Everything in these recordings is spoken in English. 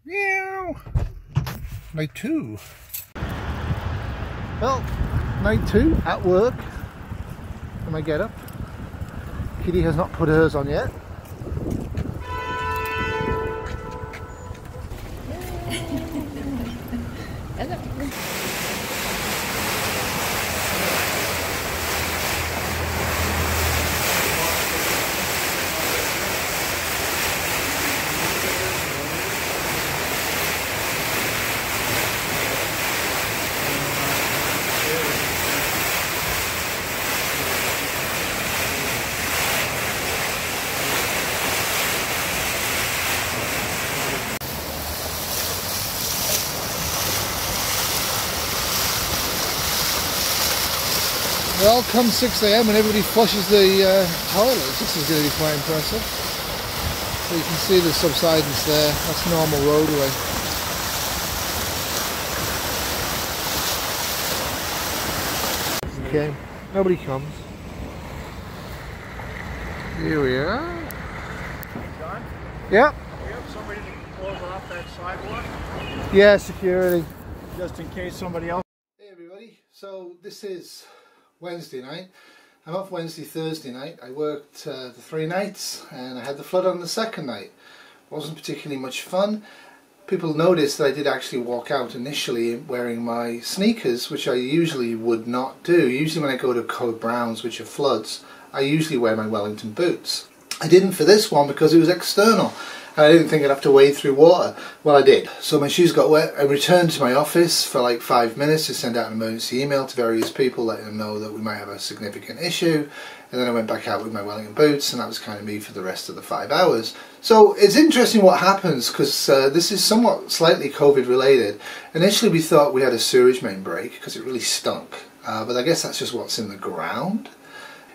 Meow. Night 2. Well, night 2 at work. When I get up, Kitty has not put hers on yet. Well, come 6 AM and everybody flushes the toilets. This is going to be quite impressive. So you can see the subsidence there. That's normal roadway. Okay, nobody comes. Here we are. John? Yep. Do you have somebody to close off that sidewalk? Yeah, security. Just in case somebody else... Hey everybody, so this is Wednesday night. I'm off Wednesday, Thursday night. I worked the 3 nights and I had the flood on the second night. Wasn't particularly much fun. People noticed that I did actually walk out initially wearing my sneakers, which I usually would not do. Usually when I go to Code Browns, which are floods, I usually wear my Wellington boots. I didn't for this one because it was external. And I didn't think I'd have to wade through water. Well, I did. So my shoes got wet. I returned to my office for like 5 minutes to send out an emergency email to various people letting them know that we might have a significant issue. And then I went back out with my Wellington boots, and that was kind of me for the rest of the 5 hours. So it's interesting what happens, because this is somewhat slightly COVID related. Initially we thought we had a sewage main break because it really stunk. But I guess that's just what's in the ground.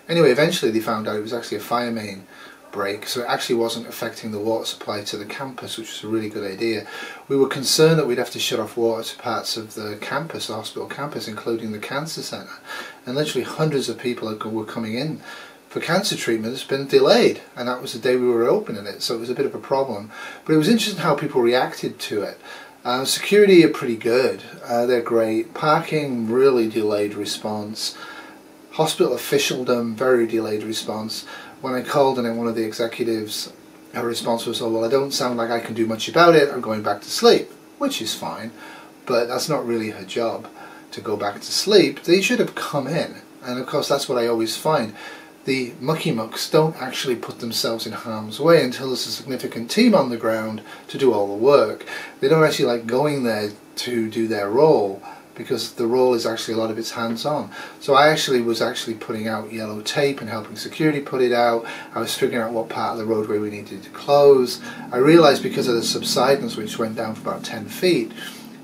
Anyway, eventually they found out it was actually a fire main break, so it actually wasn't affecting the water supply to the campus, which was a really good idea. We were concerned that we'd have to shut off water to parts of the campus, the hospital campus, including the cancer centre, and literally hundreds of people were coming in for cancer treatment. It's been delayed, and that was the day we were opening it, so it was a bit of a problem. But it was interesting how people reacted to it. Security are pretty good, they're great. Parking, really delayed response. Hospital officialdom, very delayed response. When I called and then one of the executives, her response was, oh well, I don't sound like I can do much about it, I'm going back to sleep, which is fine, but that's not really her job to go back to sleep. They should have come in, and of course that's what I always find. The mucky mucks don't actually put themselves in harm's way until there's a significant team on the ground to do all the work. They don't actually like going there to do their role, because the role is actually a lot of it's hands-on. So I was putting out yellow tape and helping security put it out. I was figuring out what part of the roadway we needed to close. I realized because of the subsidence, which went down for about 10 feet,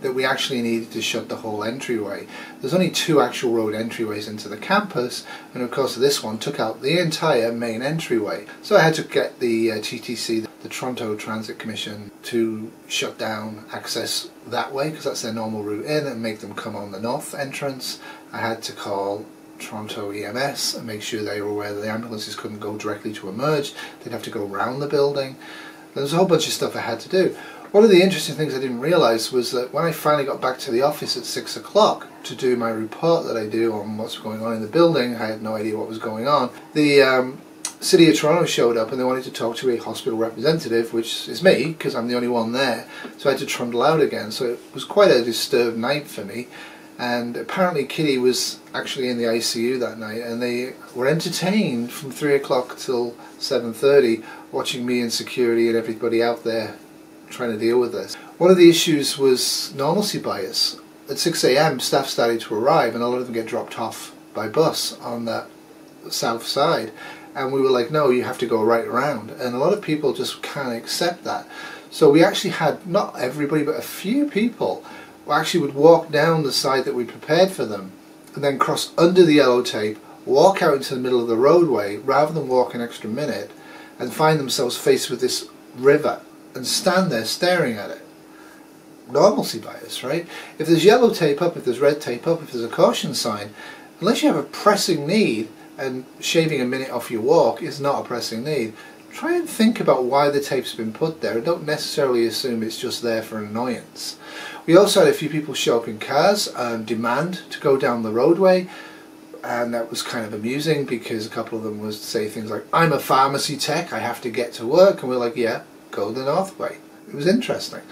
that we actually needed to shut the whole entryway. There's only 2 actual road entryways into the campus, and of course this one took out the entire main entryway. So I had to get the TTC, the Toronto Transit Commission, to shut down access that way, because that's their normal route in, and make them come on the north entrance. I had to call Toronto EMS and make sure they were aware that the ambulances couldn't go directly to emerge. They'd have to go around the building. There's a whole bunch of stuff I had to do. One of the interesting things I didn't realise was that when I finally got back to the office at 6 o'clock to do my report that I do on what's going on in the building, I had no idea what was going on. The City of Toronto showed up and they wanted to talk to a hospital representative, which is me, because I'm the only one there. So I had to trundle out again. So it was quite a disturbed night for me. And apparently Kitty was actually in the ICU that night, and they were entertained from 3 o'clock till 7:30, watching me and security and everybody out there trying to deal with this. One of the issues was normalcy bias. At 6 AM staff started to arrive, and a lot of them get dropped off by bus on that south side, and we were like, no, you have to go right around, and a lot of people just can't accept that. So we actually had, not everybody, but a few people who actually would walk down the side that we prepared for them and then cross under the yellow tape, walk out into the middle of the roadway rather than walk an extra minute, and find themselves faced with this river and stand there staring at it. Normalcy bias, right? If there's yellow tape up, if there's red tape up, if there's a caution sign, unless you have a pressing need, and shaving a minute off your walk is not a pressing need, try and think about why the tape's been put there, and don't necessarily assume it's just there for annoyance. We also had a few people show up in cars and demand to go down the roadway, and that was kind of amusing because a couple of them would say things like, I'm a pharmacy tech, I have to get to work, and we're like, yeah, go the north way. It was interesting.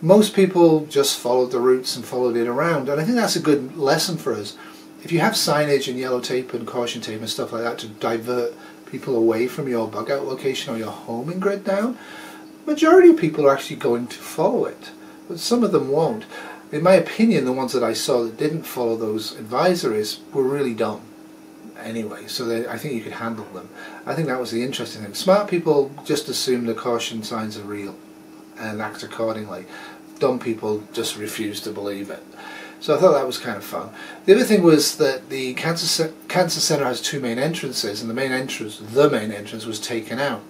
Most people just followed the routes and followed it around, and I think that's a good lesson for us. If you have signage and yellow tape and caution tape and stuff like that to divert people away from your bug out location or your homing grid down, majority of people are actually going to follow it, but some of them won't. In my opinion, the ones that I saw that didn't follow those advisories were really dumb anyway, so I think you could handle them. I think that was the interesting thing. Smart people just assume the caution signs are real and act accordingly. Dumb people just refuse to believe it. So I thought that was kind of fun. The other thing was that the cancer center has two main entrances, and the main entrance was taken out.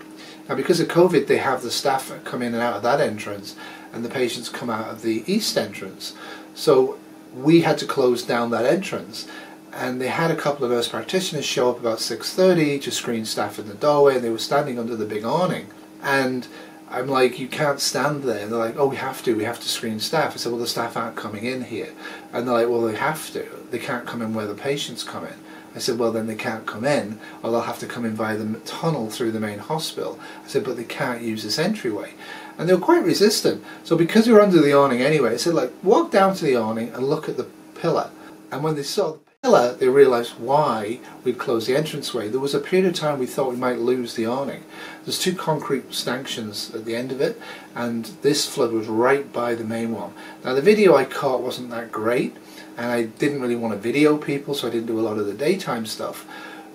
Now because of COVID, they have the staff come in and out of that entrance, and the patients come out of the east entrance. So we had to close down that entrance, and they had a couple of nurse practitioners show up about 6:30 to screen staff in the doorway, and they were standing under the big awning. And I'm like, you can't stand there. And they're like, oh, we have to screen staff. I said, well, the staff aren't coming in here. And they're like, well, they have to. They can't come in where the patients come in. I said, well, then they can't come in, or they'll have to come in via the tunnel through the main hospital. I said, but they can't use this entryway. And they were quite resistant. So because we were under the awning anyway, I said, like, walk down to the awning and look at the pillar. And when they saw the pillar, they realised why we'd closed the entranceway. There was a period of time we thought we might lose the awning. There's two concrete stanchions at the end of it, and this flood was right by the main one. Now the video I caught wasn't that great, and I didn't really want to video people, so I didn't do a lot of the daytime stuff.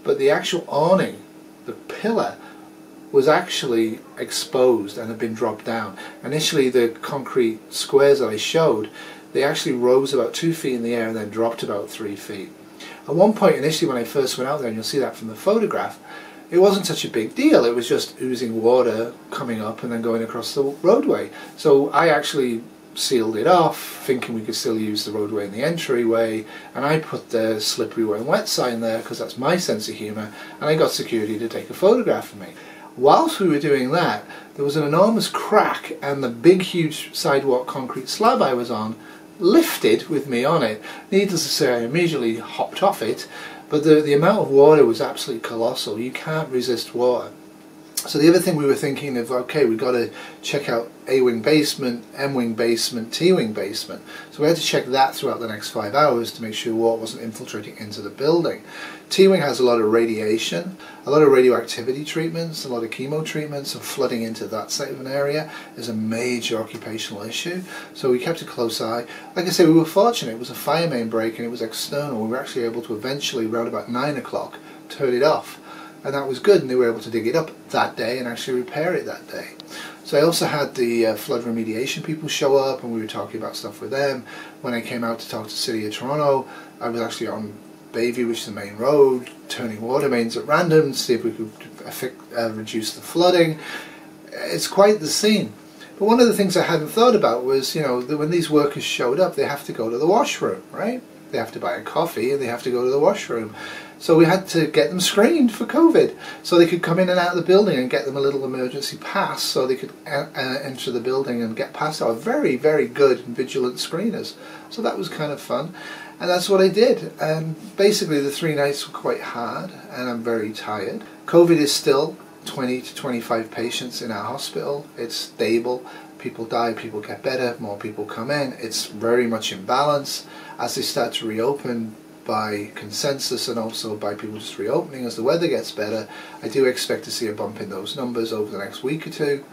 But the actual awning, the pillar, was actually exposed and had been dropped down. Initially the concrete squares that I showed, they actually rose about 2 feet in the air and then dropped about 3 feet. At one point initially when I first went out there, and you'll see that from the photograph, it wasn't such a big deal. It was just oozing water coming up and then going across the roadway. So I actually sealed it off, thinking we could still use the roadway and the entryway, and I put the slippery when wet sign there because that's my sense of humour, and I got security to take a photograph of me. Whilst we were doing that, there was an enormous crack, and the big huge sidewalk concrete slab I was on lifted with me on it. Needless to say, I immediately hopped off it, but the amount of water was absolutely colossal. You can't resist water. So the other thing we were thinking of, okay, we've got to check out A-wing basement, M-wing basement, T-wing basement. So we had to check that throughout the next 5 hours to make sure water wasn't infiltrating into the building. T-wing has a lot of radiation, a lot of radioactivity treatments, a lot of chemo treatments, and flooding into that side of an area is a major occupational issue. So we kept a close eye. Like I say, we were fortunate. It was a fire main break and it was external. We were actually able to eventually, around about 9 o'clock, turn it off. And that was good, and they were able to dig it up that day and actually repair it that day. So I also had the flood remediation people show up, and we were talking about stuff with them. When I came out to talk to the City of Toronto, I was actually on Bayview, which is the main road, turning water mains at random to see if we could reduce the flooding. It's quite the scene. But one of the things I hadn't thought about was, you know, that when these workers showed up, they have to go to the washroom, right? They have to buy a coffee and they have to go to the washroom. So we had to get them screened for COVID, so they could come in and out of the building and get them a little emergency pass so they could enter the building and get past our very, very good and vigilant screeners. So that was kind of fun, and that's what I did. And basically the 3 nights were quite hard, and I'm very tired. COVID is still 20 to 25 patients in our hospital. It's stable. People die, people get better, more people come in. It's very much in balance. As they start to reopen, by consensus and also by people just reopening as the weather gets better, I do expect to see a bump in those numbers over the next week or two.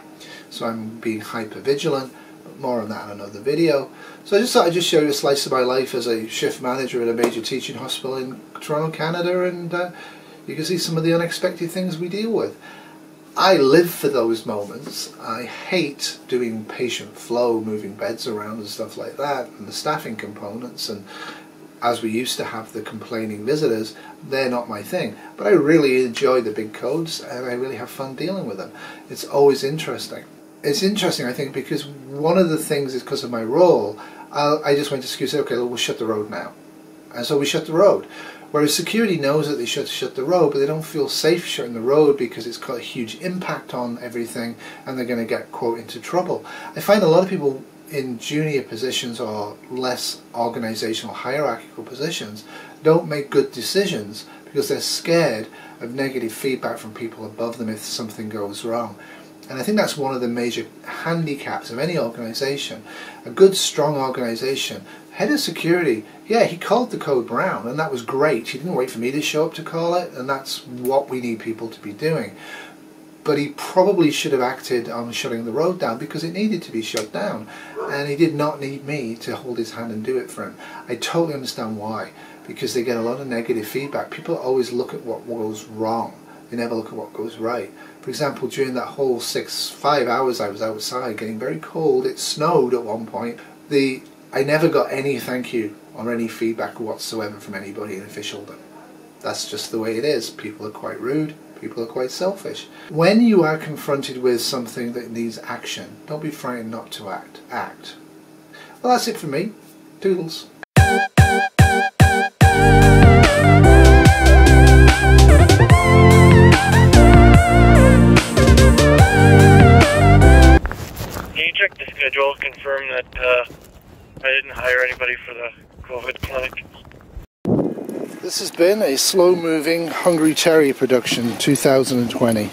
So I'm being hyper vigilant, but more on that in another video. So I just thought I'd just show you a slice of my life as a shift manager at a major teaching hospital in Toronto, Canada, and you can see some of the unexpected things we deal with. I live for those moments. I hate doing patient flow, moving beds around and stuff like that, and the staffing components, and as we used to have the complaining visitors, they're not my thing. But I really enjoy the big codes, and I really have fun dealing with them. It's always interesting. It's interesting, I think, because one of the things is because of my role, I just went to school and said, okay, we'll shut the road now. And so we shut the road. Whereas security knows that they should shut the road, but they don't feel safe shutting the road because it's got a huge impact on everything and they're going to get, quote, into trouble. I find a lot of people in junior positions or less organizational hierarchical positions don't make good decisions because they're scared of negative feedback from people above them if something goes wrong. And I think that's one of the major handicaps of any organization. A good, strong organization, head of security, yeah, he called the code brown, and that was great. He didn't wait for me to show up to call it, and that's what we need people to be doing. But he probably should have acted on shutting the road down because it needed to be shut down, and he did not need me to hold his hand and do it for him. I totally understand why, because they get a lot of negative feedback. People always look at what goes wrong. They never look at what goes right. For example, during that whole 5 hours I was outside getting very cold, it snowed at one point, I never got any thank you or any feedback whatsoever from anybody in officialdom. That's just the way it is. People are quite rude, people are quite selfish. When you are confronted with something that needs action, don't be frightened not to act. Act. Well, that's it for me. Toodles. Check the schedule, confirm that I didn't hire anybody for the COVID clinic. This has been a slow-moving Hungry Cherry production 2020.